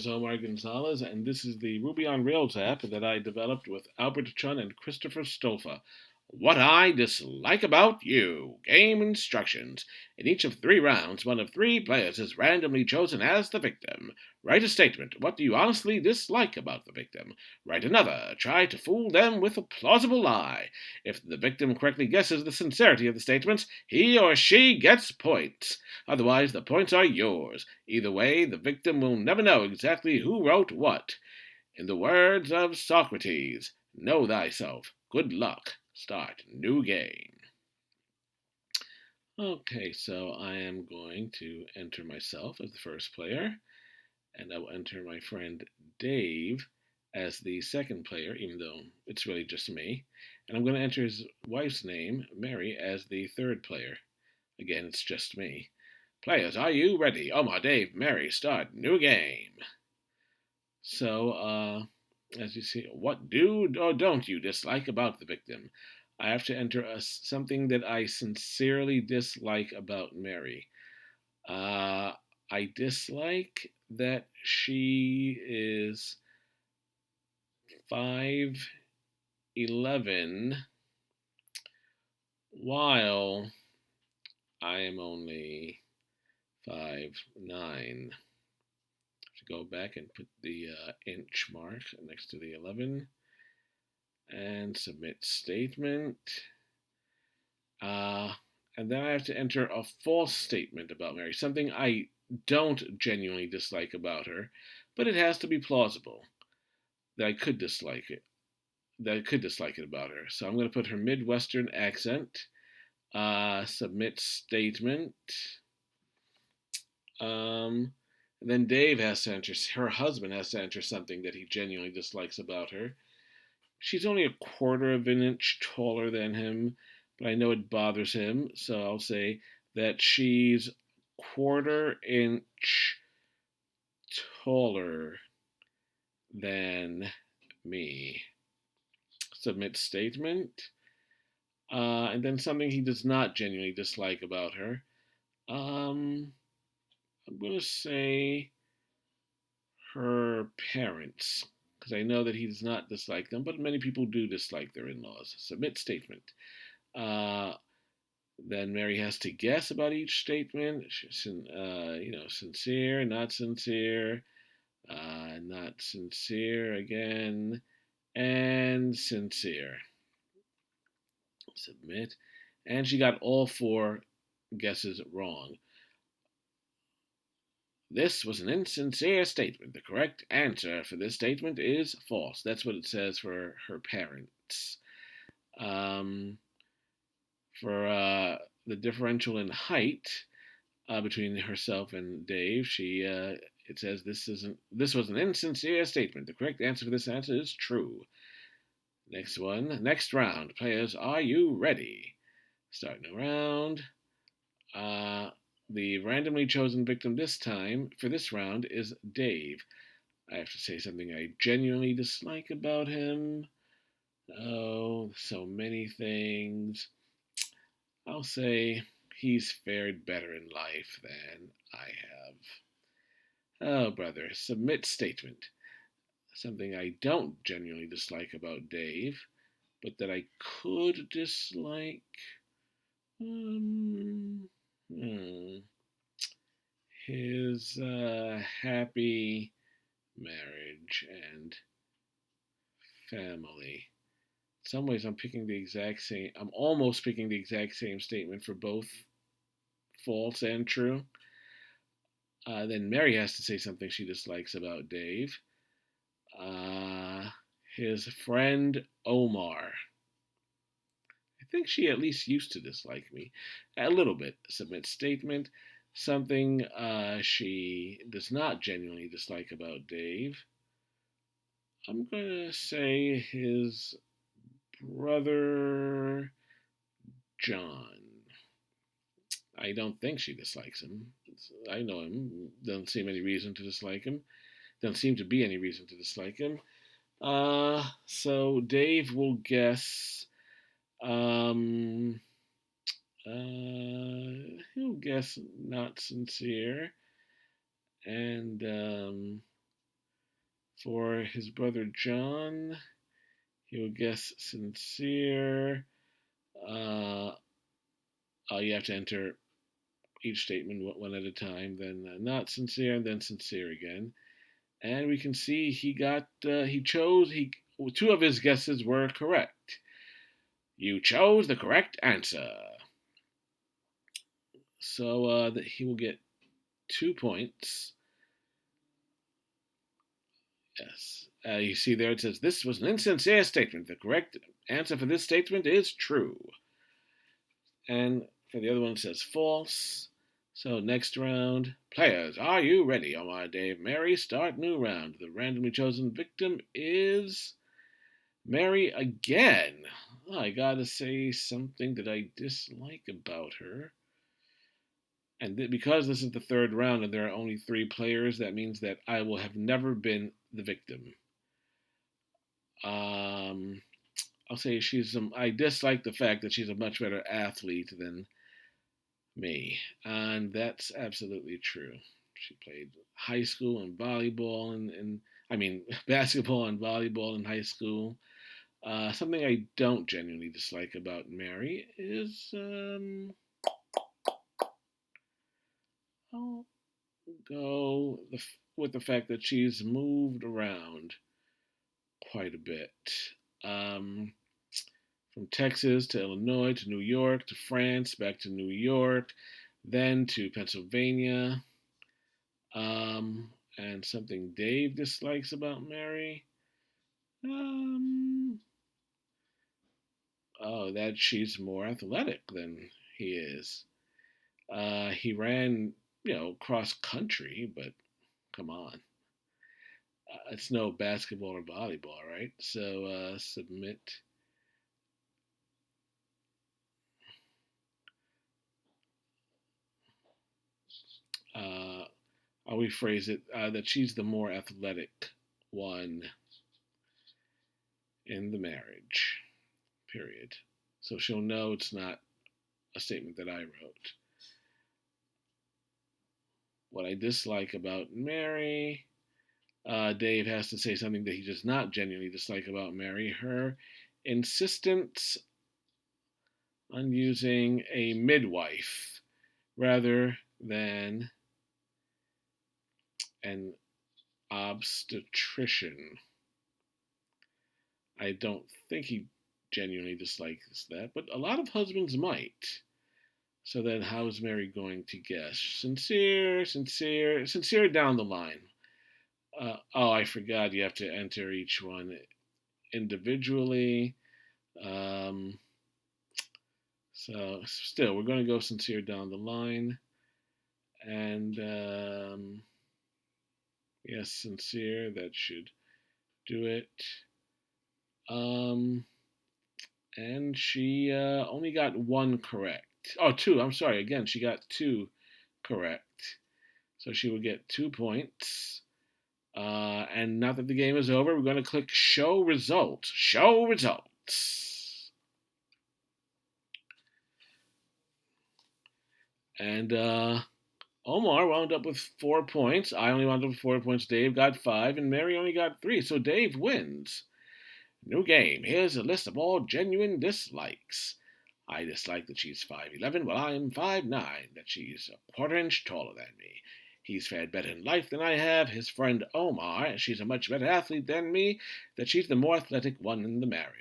Is Omar Gonzalez, and this is the Ruby on Rails app that I developed with Albert Chun and Christopher Stolfa. What I dislike about you. Game instructions. In each of 3 rounds, one of 3 players is randomly chosen as the victim. Write a statement. What do you honestly dislike about the victim? Write another. Try to fool them with a plausible lie. If the victim correctly guesses the sincerity of the statements, he or she gets points. Otherwise, the points are yours. Either way, the victim will never know exactly who wrote what. In the words of Socrates, know thyself. Good luck. Start new game. Okay, so I am going to enter myself as the first player, and I will enter my friend Dave as the second player, even though it's really just me. And I'm going to enter his wife's name, Mary, as the third player. Again, it's just me. Players, are you ready? Omar, Dave, Mary, start new game. So, as you see, what do or don't you dislike about the victim? I have to enter something that I sincerely dislike about Mary. Uh, I dislike that she is 5'11", while I am only 5'9". To go back and put the inch mark next to the 11 and submit statement. And then I have to enter a false statement about Mary, something I don't genuinely dislike about her, but it has to be plausible that I could dislike it. About her. So I'm going to put her Midwestern accent. Submit statement. Then Dave has to enter, her husband has to enter something that he genuinely dislikes about her. She's only a quarter of an inch taller than him, but I know it bothers him, so I'll say that she's quarter inch taller than me. Submit statement. And then something he does not genuinely dislike about her. I'm going to say her parents, because I know that he does not dislike them, but many people do dislike their in-laws. Submit statement. Uh, then Mary has to guess about each statement. Sincere, not sincere, not sincere again, and sincere. Submit. And she got all 4 guesses wrong. This was an insincere statement. The correct answer for this statement is false. That's what it says for her parents. For the differential in height between herself and Dave, it says this was an insincere statement. The correct answer for this answer is true. Next round. Players, are you ready? Starting a round. The randomly chosen victim this time for this round is Dave. I have to say something I genuinely dislike about him. Oh, so many things. I'll say he's fared better in life than I have. Oh, brother, submit statement. Something I don't genuinely dislike about Dave, but that I could dislike. His happy marriage and family. In some ways, I'm almost picking the exact same statement for both false and true. Then Mary has to say something she dislikes about Dave. His friend Omar. I think she at least used to dislike me. A little bit. Submit statement. Something she does not genuinely dislike about Dave. I'm going to say his brother John. I don't think she dislikes him. I know him. Doesn't seem any reason to dislike him. Doesn't seem to be any reason to dislike him. So Dave will guess. He'll guess not sincere, and For his brother John, he will guess sincere. Uh, you have to enter each statement one at a time, then not sincere, and then sincere again. And we can see he chose two of his guesses were correct. You chose the correct answer. So that he will get 2 points. Yes. You see there it says this was an insincere statement. The correct answer for this statement is true. And for the other one it says false. So next round. Players, are you ready? Omar, Dave, Mary, start new round. The randomly chosen victim is Mary again. I gotta say something that I dislike about her. And because this is the third round and there are only 3 players, that means that I will have never been the victim. I'll say I dislike the fact that she's a much better athlete than me. And that's absolutely true. She played high school and volleyball and I mean basketball and volleyball in high school. Something I don't genuinely dislike about Mary is I'll go with the fact that she's moved around quite a bit. Um, from Texas to Illinois to New York to France, back to New York, then to Pennsylvania. And something Dave dislikes about Mary. That she's more athletic than he is. He ran, cross country, but come on. It's no basketball or volleyball, right? So submit. I'll rephrase it that she's the more athletic one in the marriage, period. So she'll know it's not a statement that I wrote. What I dislike about Mary, Dave has to say something that he does not genuinely dislike about Mary. Her insistence on using a midwife rather than an obstetrician. I don't think he genuinely dislikes that, but a lot of husbands might. So then, how is Mary going to guess? Sincere, sincere, sincere down the line. I forgot you have to enter each one individually. So still, we're going to go sincere down the line. And yes, sincere, that should do it. And she only got 1 correct. Oh, 2. I'm sorry. Again, she got 2 correct. So she would get 2 points. And now that the game is over, we're going to click Show Results. Show Results. And Omar wound up with 4 points. I only wound up with 4 points. Dave got 5, and Mary only got 3. So Dave wins. New game. Here's a list of all genuine dislikes. I dislike that she's 5'11", while I'm 5'9", that she's a quarter inch taller than me. He's fared better in life than I have. His friend Omar, she's a much better athlete than me, that she's the more athletic one in the marriage.